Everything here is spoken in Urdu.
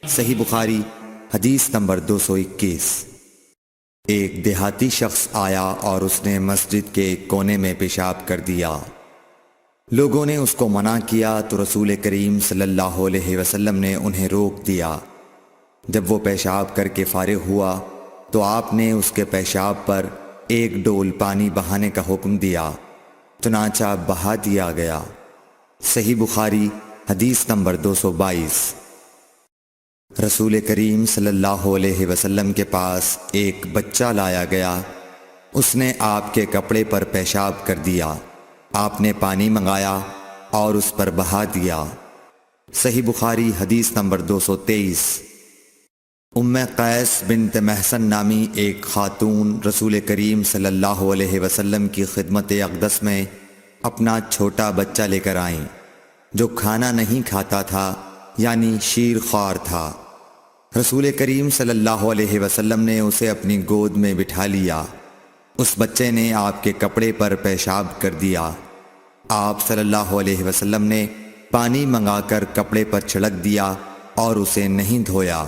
صحیح بخاری حدیث نمبر 221۔ ایک دیہاتی شخص آیا اور اس نے مسجد کے ایک کونے میں پیشاب کر دیا۔ لوگوں نے اس کو منع کیا تو رسول کریم صلی اللہ علیہ وسلم نے انہیں روک دیا۔ جب وہ پیشاب کر کے فارغ ہوا تو آپ نے اس کے پیشاب پر ایک ڈول پانی بہانے کا حکم دیا، چنانچہ بہا دیا گیا۔ صحیح بخاری حدیث نمبر 222۔ رسول کریم صلی اللہ علیہ وسلم کے پاس ایک بچہ لایا گیا، اس نے آپ کے کپڑے پر پیشاب کر دیا۔ آپ نے پانی منگایا اور اس پر بہا دیا۔ صحیح بخاری حدیث نمبر 223۔ ام قیس بنت محصن نامی ایک خاتون رسول کریم صلی اللہ علیہ وسلم کی خدمت اقدس میں اپنا چھوٹا بچہ لے کر آئیں، جو کھانا نہیں کھاتا تھا، یعنی شیر خوار تھا۔ رسول کریم صلی اللہ علیہ وسلم نے اسے اپنی گود میں بٹھا لیا۔ اس بچے نے آپ کے کپڑے پر پیشاب کر دیا۔ آپ صلی اللہ علیہ وسلم نے پانی منگا کر کپڑے پر چھڑک دیا اور اسے نہیں دھویا۔